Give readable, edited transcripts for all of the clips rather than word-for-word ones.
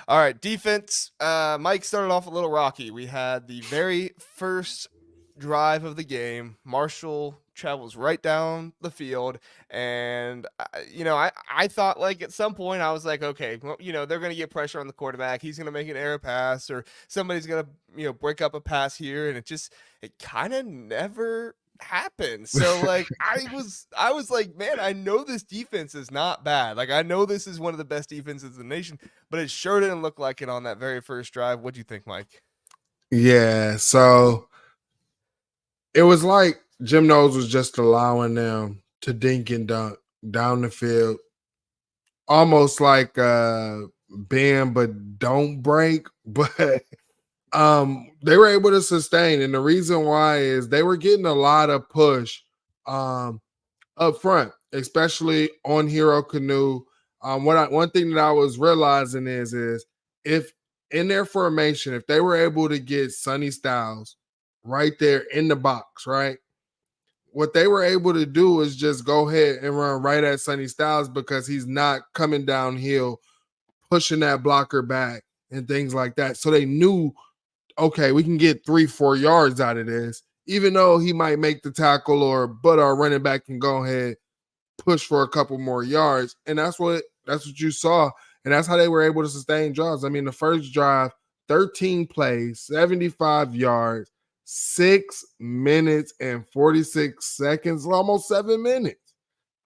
All right, defense. Mike started off a little rocky. We had the very first drive of the game. Marshall travels right down the field, and I thought like at some point I was like, okay, well, they're gonna get pressure on the quarterback. He's gonna make an error pass, or somebody's gonna break up a pass here, and it kind of never happened. So like I was like, man, I know this defense is not bad. Like I know this is one of the best defenses in the nation, but it sure didn't look like it on that very first drive. What do you think, Mike? Yeah, so it was like Jim Knowles was just allowing them to dink and dunk down the field, almost like bend but don't break. But they were able to sustain, and the reason why is they were getting a lot of push um up front, especially on Hero Canoe. One thing that I was realizing is if in their formation, if they were able to get Sonny Styles right there in the box, right, what they were able to do is just go ahead and run right at Sonny Styles because he's not coming downhill, pushing that blocker back and things like that. So they knew, okay, we can get 3-4 yards out of this, even though he might make the tackle but our running back can go ahead push for a couple more yards, and that's what you saw, and that's how they were able to sustain drives. I mean, the first drive, 13 plays, 75 yards, 6 minutes and 46 seconds, almost 7 minutes.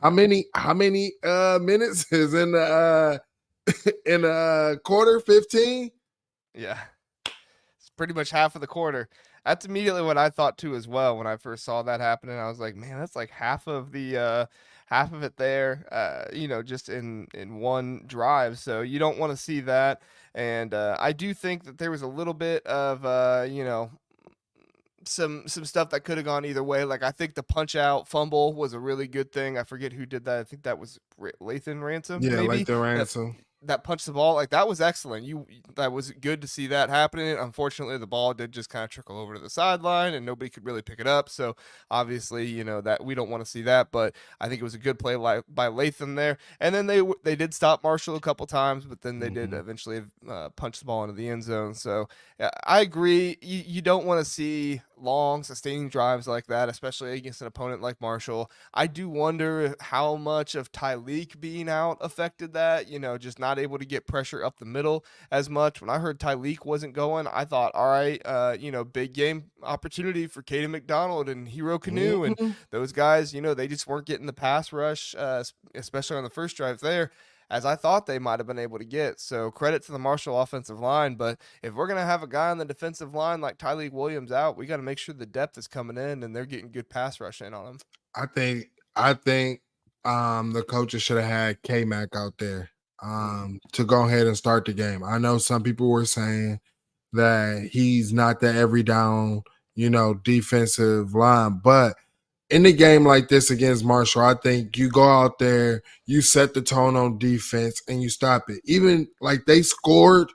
How many minutes is in the in a quarter? 15. Yeah, it's pretty much half of the quarter. That's immediately what I thought too as well when I first saw that happening. I was like, man, that's like half of it there, just in one drive. So you don't want to see that. And I do think that there was a little bit of some stuff that could have gone either way. Like I think the punch out fumble was a really good thing. I forget who did that. I think that was Lathan Ransom, Yeah, like maybe the that ransom. that punched the ball. Like that was excellent. That was good to see that happening. Unfortunately, the ball did just kind of trickle over to the sideline, and nobody could really pick it up. So obviously, that we don't want to see that. But I think it was a good play by Latham there. And then they did stop Marshall a couple times, but then they did Mhm. eventually punch the ball into the end zone. So I agree. You don't want to see long, sustaining drives like that, especially against an opponent like Marshall. I do wonder how much of Tyleek being out affected that, just not able to get pressure up the middle as much. When I heard Tyleek wasn't going, I thought, all right, big game opportunity for Caden McDonald and Hero Canoe and Mhm. those guys, they just weren't getting the pass rush, especially on the first drive there, as I thought they might have been able to get. So credit to the Marshall offensive line. But if we're going to have a guy on the defensive line like Tyleek Williams out, we got to make sure the depth is coming in and they're getting good pass rush in on him. I think the coaches should have had K Mac out there Mm. to go ahead and start the game. I know some people were saying that he's not the every down, defensive line, but in a game like this against Marshall, I think you go out there, you set the tone on defense, and you stop it. Even like they scored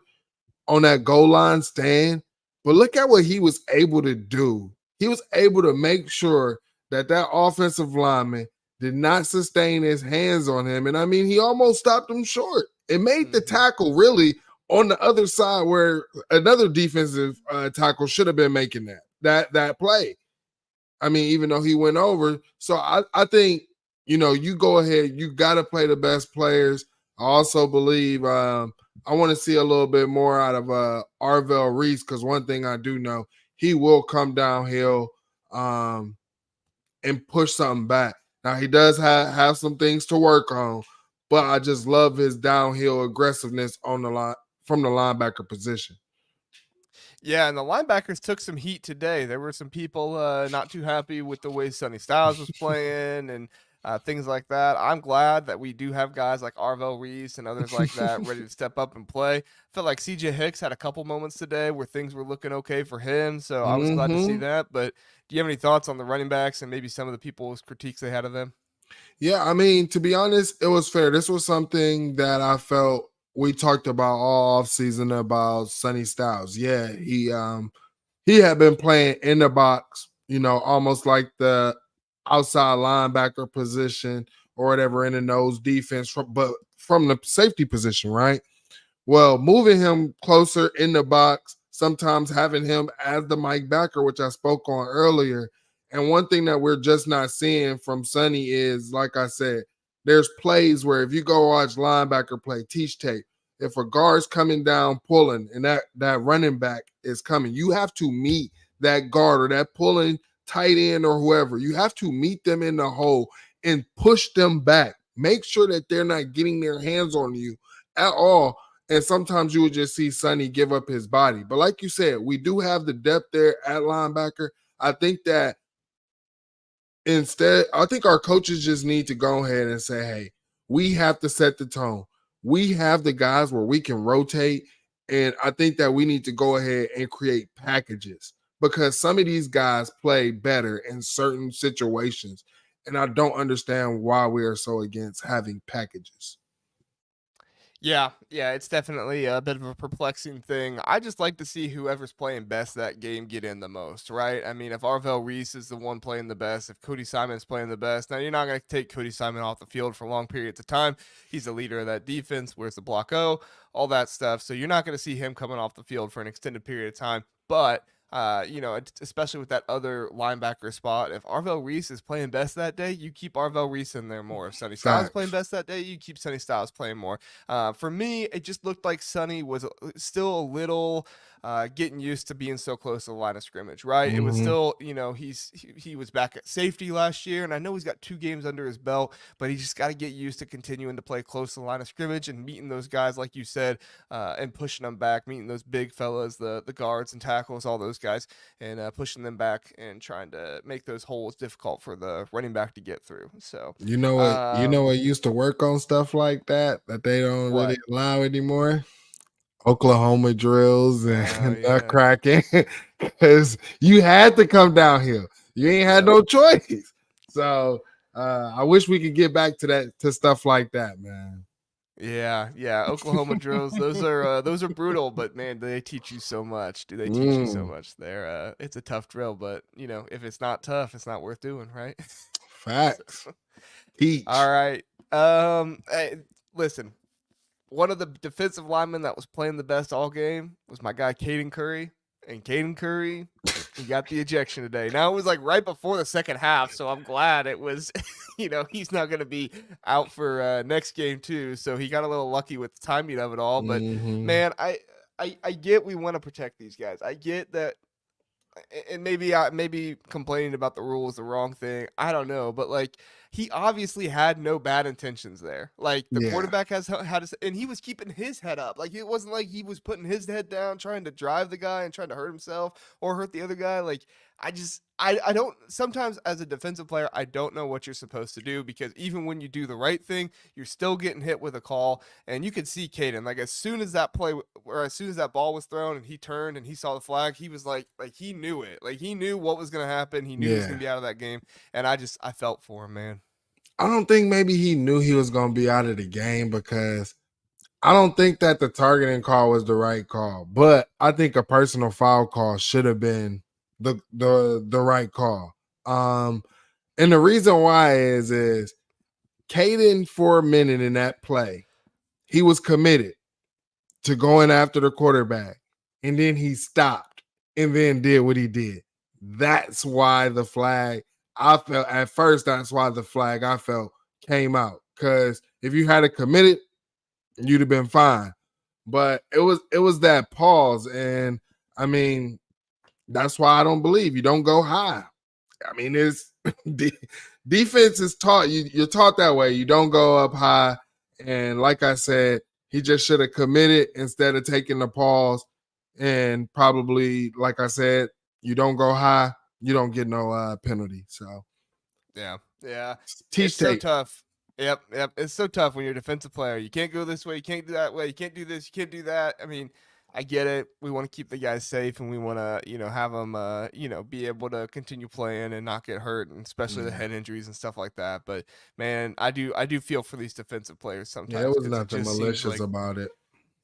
on that goal line stand, but look at what he was able to do. He was able to make sure that offensive lineman did not sustain his hands on him. And I mean, he almost stopped him short. It made the Mm-hmm. tackle really on the other side where another defensive tackle should have been making that play. I mean, even though he went over. So I think, you go ahead, you got to play the best players. I also believe I want to see a little bit more out of Arvell Reese because one thing I do know, he will come downhill and push something back. Now, he does have some things to work on, but I just love his downhill aggressiveness on the line from the linebacker position. Yeah, and the linebackers took some heat today. There were some people not too happy with the way Sonny Styles was playing and things like that. I'm glad that we do have guys like Arvell Reese and others like that ready to step up and play. Felt like CJ Hicks had a couple moments today where things were looking okay for him, so I was glad to see Mm-hmm. that. But do you have any thoughts on the running backs and maybe some of the people's critiques they had of them? Yeah, I mean, to be honest, it was fair. This was something that I felt we talked about all off season about Sonny Styles. Yeah, he had been playing in the box, almost like the outside linebacker position or whatever in the nose defense, but from the safety position, right? Well, moving him closer in the box, sometimes having him as the Mike backer, which I spoke on earlier. And one thing that we're just not seeing from Sonny is, like I said, there's plays where if you go watch linebacker play, teach tape, if a guard's coming down pulling and that running back is coming, you have to meet that guard or that pulling tight end or whoever. You have to meet them in the hole and push them back. Make sure that they're not getting their hands on you at all. And sometimes you would just see Sonny give up his body. But like you said, we do have the depth there at linebacker. I think that instead, I think our coaches just need to go ahead and say, hey, we have to set the tone. We have the guys where we can rotate. And I think that we need to go ahead and create packages because some of these guys play better in certain situations. And I don't understand why we are so against having packages. Yeah, yeah, it's definitely a bit of a perplexing thing. I just like to see whoever's playing best that game get in the most, right? I mean, if Arvell Reese is the one playing the best, if Cody Simon's playing the best, now you're not going to take Cody Simon off the field for long periods of time. He's the leader of that defense. Where's the block O? All that stuff. So you're not going to see him coming off the field for an extended period of time. But especially with that other linebacker spot, if Arvell Reese is playing best that day, you keep Arvell Reese in there more. If Sonny Styles is playing Facts. best that day, you keep Sonny Styles playing more. For me, it just looked like Sonny was still a little getting used to being so close to the line of scrimmage, right? It was Mm-hmm. still, he was back at safety last year, and I know he's got 2 games under his belt, but he just got to get used to continuing to play close to the line of scrimmage and meeting those guys, like you said, and pushing them back, meeting those big fellas, the guards and tackles, all those guys, and pushing them back and trying to make those holes difficult for the running back to get through. So, You know what? You know um, what used to work on stuff like that they don't really what? allow anymore? Oklahoma drills and Oh nut yeah. cracking because you had to come down here. You ain't had Yep. no choice. So I wish we could get back to that to stuff like that, man. Yeah, yeah. Oklahoma drills, those are brutal, but man, they teach you so much. Do they teach you so Mm, much? It's a tough drill, but if it's not tough, it's not worth doing, right? So, facts. all Teach. right. Hey, listen, one of the defensive linemen that was playing the best all game was my guy Caden Curry, and Caden Curry, he got the ejection today. Now it was like right before the second half, so I'm glad it was. He's not going to be out for next game too, so he got a little lucky with the timing of it all. But Mm-hmm. man, I get we want to protect these guys. I get that, and maybe complaining about the rule is the wrong thing. I don't know, but like he obviously had no bad intentions there. Like the Yeah. quarterback had his, and he was keeping his head up. Like it wasn't like he was putting his head down trying to drive the guy and trying to hurt himself or hurt the other guy. Like I don't, sometimes as a defensive player I don't know what you're supposed to do, because even when you do the right thing, you're still getting hit with a call. And you could see Caden, like as soon as that play or as soon as that ball was thrown and he turned and he saw the flag, he was like he knew it. Like he knew what was gonna happen. He knew he was gonna Yeah. be out of that game. And I felt for him, man. I don't think maybe he knew he was going to be out of the game because I don't think that the targeting call was the right call, but I think a personal foul call should have been the right call. Um, and the reason why is Caden for a minute in that play, he was committed to going after the quarterback, and then he stopped and then did what he did. That's why the flag I felt at first. That's why the flag I felt came out because if you had it committed, you'd have been fine. But it was that pause, and I mean that's why I don't believe you don't go high. I mean, it's defense is taught you're taught that way. You don't go up high, and like I said, he just should have committed instead of taking the pause. And probably, like I said, you don't go high, you don't get no penalty. So Yeah, yeah. teach It's so tape. tough. Yep, yep. It's so tough when you're a defensive player. You can't go this way. You can't do that way. You can't do this. You can't do that. I mean, I get it. We want to keep the guys safe, and we want to, have them, be able to continue playing and not get hurt, and especially the Yeah, head injuries and stuff like that. But man, I do feel for these defensive players yeah, it sometimes, was because it nothing just seems malicious like, about it.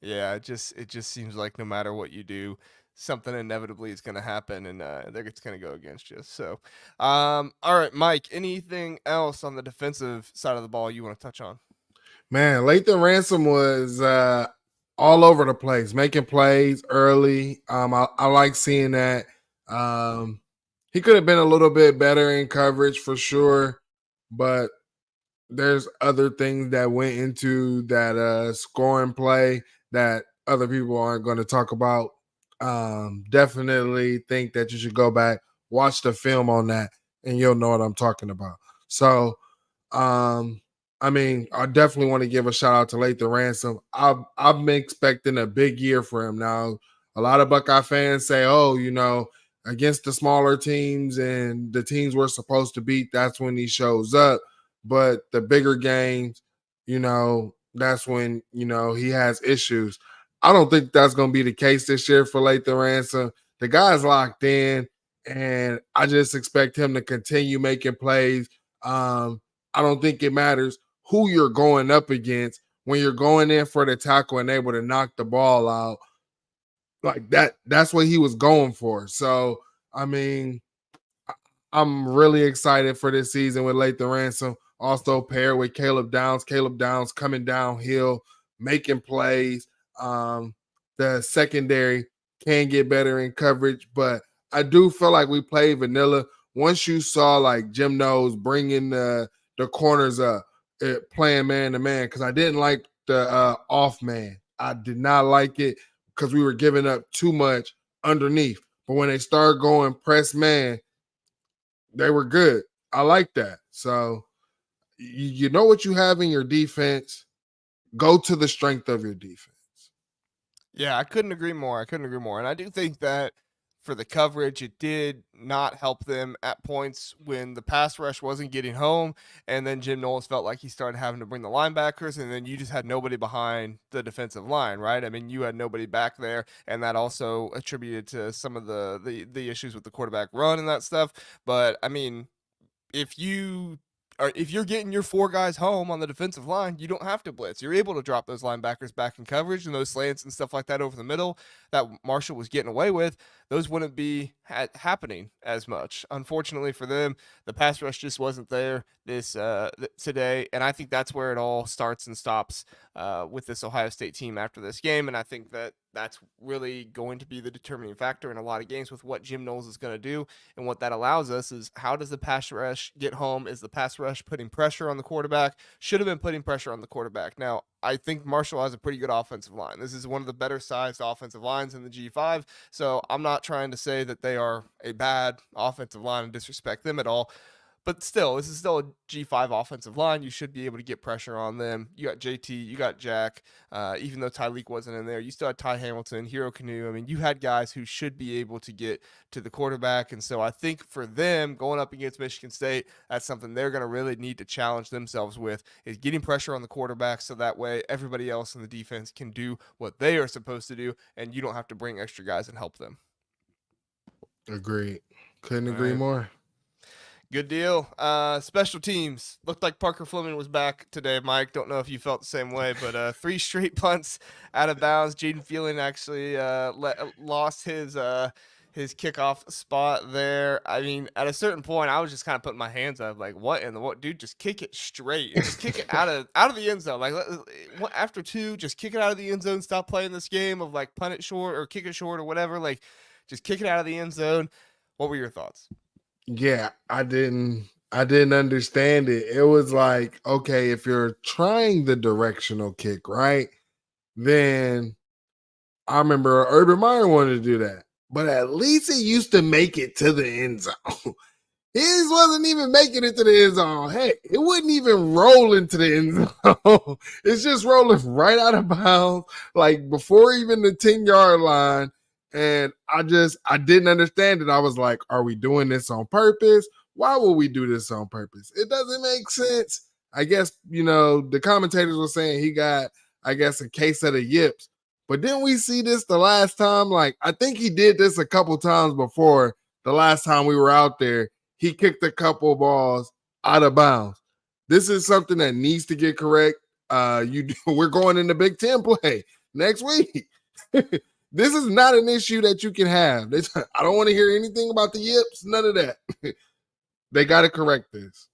yeah, it just seems like no matter what you do, something inevitably is going to happen, and it's going to go against you. So, all right, Mike. Anything else on the defensive side of the ball you want to touch on? Man, Lathan Ransom was all over the place, making plays early. I like seeing that. Um, he could have been a little bit better in coverage for sure, but there's other things that went into that scoring play that other people aren't going to talk about. Definitely think that you should go back, watch the film on that, and you'll know what I'm talking about. So um, I mean, I definitely want to give a shout out to Lathan Ransom. I've been expecting a big year for him. Now, a lot of Buckeye fans say, "Oh, against the smaller teams and the teams we're supposed to beat, that's when he shows up." But the bigger games, that's when he has issues. I don't think that's going to be the case this year for Lathan Ransom. The guy's locked in, and I just expect him to continue making plays. I don't think it matters who you're going up against when you're going in for the tackle and able to knock the ball out. Like that's what he was going for. So, I mean, I'm really excited for this season with Lathan Ransom. Also paired with Caleb Downs. Caleb Downs coming downhill, making plays. The secondary can get better in coverage, but I do feel like we played vanilla. Once you saw like Jim Knowles bringing the corners up, playing man to man, because I didn't like the off man. I did not like it because we were giving up too much underneath. But when they started going press man, they were good. I like that. So you know what you have in your defense. Go to the strength of your defense. Yeah, I couldn't agree more. I couldn't agree more. And I do think that for the coverage, it did not help them at points when the pass rush wasn't getting home. And then Jim Knowles felt like he started having to bring the linebackers, and then you just had nobody behind the defensive line, right? I mean, you had nobody back there, and that also attributed to some of the issues with the quarterback run and that stuff. But I mean, if you're getting your four guys home on the defensive line, you don't have to blitz. You're able to drop those linebackers back in coverage, and those slants and stuff like that over the middle that Marshall was getting away with. Those wouldn't be happening as much. Unfortunately for them, the pass rush just wasn't there today, and I think that's where it all starts and stops with this Ohio State team after this game. And I think that that's really going to be the determining factor in a lot of games with what Jim Knowles is going to do. And what that allows us is, how does the pass rush get home? Is the pass rush putting pressure on the quarterback? Should have been putting pressure on the quarterback. Now, I think Marshall has a pretty good offensive line. This is one of the better sized offensive lines in the G5. So I'm not trying to say that they are a bad offensive line and disrespect them at all. But still, this is still a G5 offensive line. You should be able to get pressure on them. You got JT, you got Jack. Even though Tyleek wasn't in there, you still had Ty Hamilton, Hero Canoe. I mean, you had guys who should be able to get to the quarterback. And so I think for them, going up against Michigan State, that's something they're going to really need to challenge themselves with, is getting pressure on the quarterback, so that way everybody else in the defense can do what they are supposed to do, and you don't have to bring extra guys and help them. Agreed. Couldn't All agree right. more. Good deal. Special teams. Looked like Parker Fleming was back today, Mike. Don't know if you felt the same way, but 3 straight punts out of bounds. Jaden Phelan actually lost his kickoff spot there. I mean, at a certain point, I was just kind of putting my hands up, like, what in the what, dude? Just kick it straight and just kick it out of the end zone. Like, after 2, just kick it out of the end zone. Stop playing this game of like punt it short or kick it short or whatever. Like, just kick it out of the end zone. What were your thoughts? Yeah, I didn't understand it. It was like, okay, if you're trying the directional kick, right? Then I remember Urban Meyer wanted to do that. But at least it used to make it to the end zone. His wasn't even making it to the end zone. Hey, it wouldn't even roll into the end zone. It's just rolling right out of bounds, like before even the 10-yard line. And I didn't understand it. I was like, are we doing this on purpose? Why would we do this on purpose? It doesn't make sense. I guess, the commentators were saying he got, I guess, a case of the yips. But didn't we see this the last time? Like, I think he did this a couple times before the last time we were out there. He kicked a couple balls out of bounds. This is something that needs to get correct. We're going in the Big Ten play next week. This is not an issue that you can have. I don't want to hear anything about the yips, none of that. They got to correct this.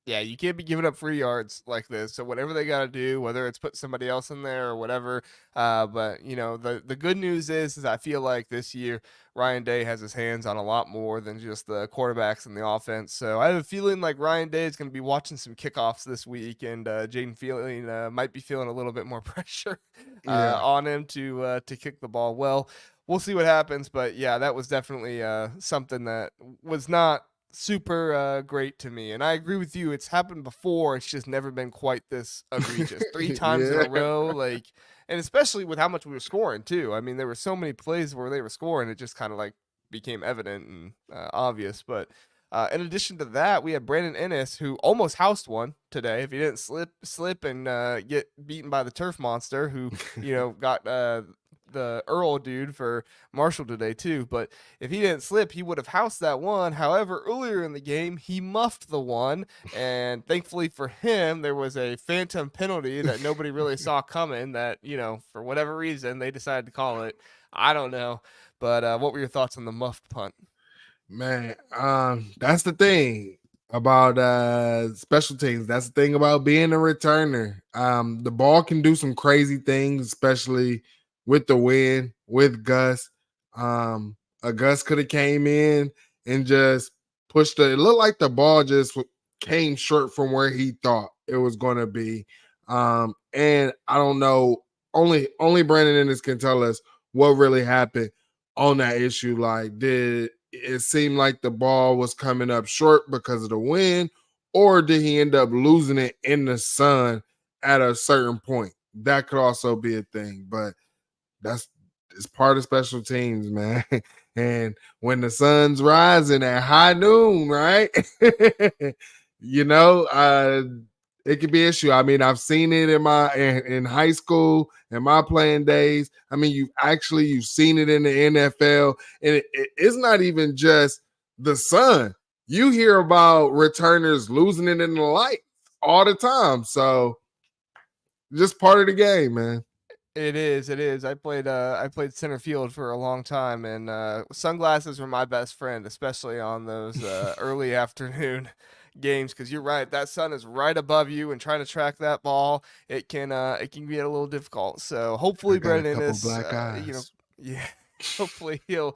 Yeah, you can't be giving up free yards like this. So whatever they got to do, whether it's put somebody else in there or whatever. But you know, the good news is I feel like this year Ryan Day has his hands on a lot more than just the quarterbacks and the offense. So I have a feeling like Ryan Day is going to be watching some kickoffs this week, and Jaden feeling might be feeling a little bit more pressure Yeah. on him to kick the ball well. We'll see what happens, but yeah, that was definitely something that was not super great to me. And I agree with you. It's happened before. It's just never been quite this egregious. Three times in Yeah. a row, like, and especially with how much we were scoring too. I mean, there were so many plays where they were scoring, it just kind of like became evident and obvious. But in addition to that, we had Brandon Ennis who almost housed one today. If he didn't slip and get beaten by the turf monster, who got the Earl dude for Marshall today too. But if he didn't slip, he would have housed that one. However, earlier in the game, he muffed the one, and thankfully for him, there was a phantom penalty that nobody really saw coming. That for whatever reason, they decided to call it. I don't know, but what were your thoughts on the muffed punt? Man, that's the thing about special teams. That's the thing about being a returner. The ball can do some crazy things, especially with the wind, with Gus. A Gus could have came in and just pushed it. It looked like the ball just came short from where he thought it was going to be. And I don't know. Only Brandon Ennis can tell us what really happened on that issue. Like, did it seem like the ball was coming up short because of the wind, or did he end up losing it in the sun at a certain point? That could also be a thing, but that's it's part of special teams, man. And when the sun's rising at high noon, right? you know, uh, it could be an issue. I mean, I've seen it in high school in my playing days. I mean, you've seen it in the NFL, and it's not even just the sun. You hear about returners losing it in the light all the time. So just part of the game, man. It is. It is. I played center field for a long time, and sunglasses were my best friend, especially on those early afternoon games. Because you're right, that sun is right above you, and trying to track that ball, it can get a little difficult. So I hopefully, got a Brendan couple Ennis, black eyes. yeah, hopefully he'll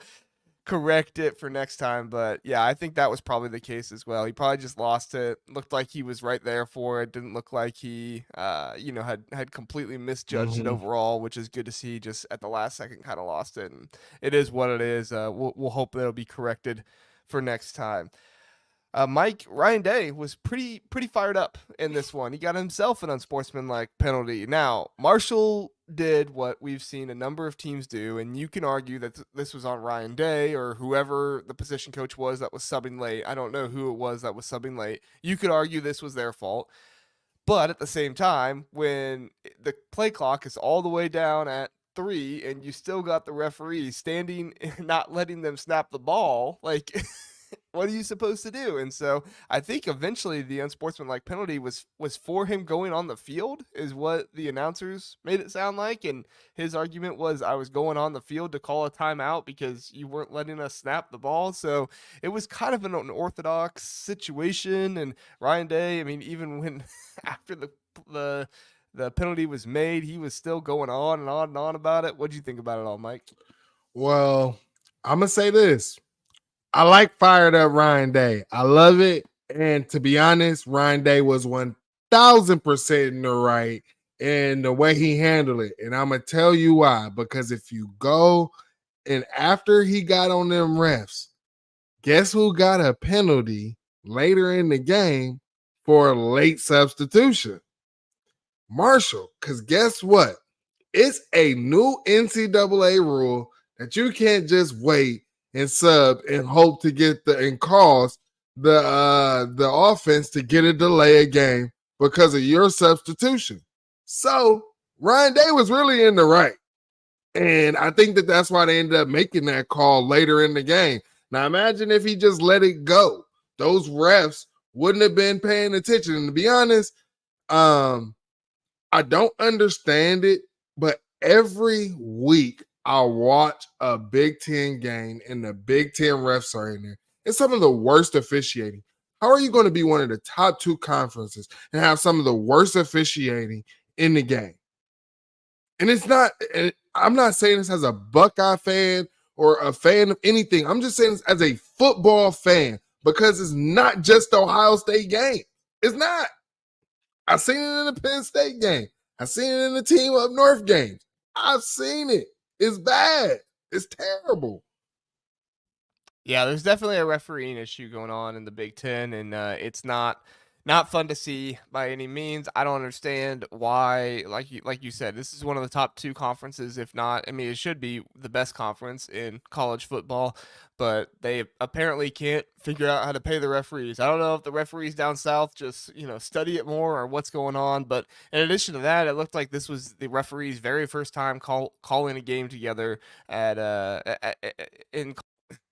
correct it for next time. But yeah, I think that was probably the case as well. He probably just lost it. Looked like he was right there for it. Didn't look like he, had completely misjudged it Mm-hmm. overall, which is good to see. Just at the last second, kind of lost it, and it is what it is. We'll hope that'll be corrected for next time. Mike Ryan Day was pretty fired up in this one. He got himself an unsportsmanlike penalty. Now Marshall did what we've seen a number of teams do, and you can argue that this was on Ryan Day or whoever the position coach was that was subbing late. I don't know who it was that was subbing late. You could argue this was their fault, but at the same time, when the play clock is all the way down at 3 and you still got the referee standing and not letting them snap the ball, like what are you supposed to do? And so I think eventually the unsportsmanlike penalty was for him going on the field, is what the announcers made it sound like. And his argument was, I was going on the field to call a timeout because you weren't letting us snap the ball. So it was kind of an unorthodox situation. And Ryan Day, I mean, even when after the the penalty was made, he was still going on and on and on about it. What do you think about it all, Mike? Well, I'm gonna say this. I like fired up Ryan Day. I love it. And to be honest, Ryan Day was 1000% in the right in the way he handled it. And I'm gonna tell you why. Because if you go and after he got on them refs, guess who got a penalty later in the game for a late substitution? Marshall. Because guess what? It's a new NCAA rule that you can't just wait and sub and hope to get and cause the offense to get a delay a game because of your substitution. So Ryan Day was really in the right. And I think that's why they ended up making that call later in the game. Now imagine if he just let it go. Those refs wouldn't have been paying attention. And to be honest, um, I don't understand it, but every week I'll watch a Big Ten game and the Big Ten refs are in there. It's some of the worst officiating. How are you going to be one of the top two conferences and have some of the worst officiating in the game? And it's not, and I'm not saying this as a Buckeye fan or a fan of anything. I'm just saying this as a football fan because it's not just the Ohio State game. It's not. I've seen it in the Penn State game. I've seen it in the Team Up North games. I've seen it. It's bad. It's terrible. Yeah, there's definitely a refereeing issue going on in the Big Ten, and it's not fun to see by any means. I don't understand why, like you said, this is one of the top two conferences, if not, I mean, it should be the best conference in college football, but they apparently can't figure out how to pay the referees. I don't know if the referees down south just study it more or what's going on, but in addition to that, it looked like this was the referees' very first time calling a game together in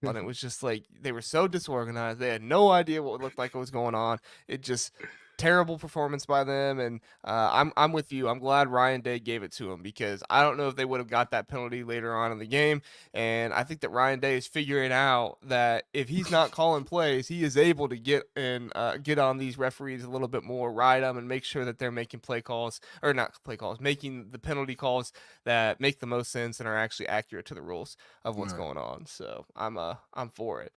and it was just like they were so disorganized. They had no idea what it looked like was going on. It just terrible performance by them. And I'm with you. I'm glad Ryan Day gave it to him because I don't know if they would have got that penalty later on in the game. And I think that Ryan Day is figuring out that if he's not calling plays, he is able to get on these referees a little bit more, ride them, and make sure that they're making play calls or not play calls, making the penalty calls that make the most sense and are actually accurate to the rules of what's Right. going on. So I'm for it.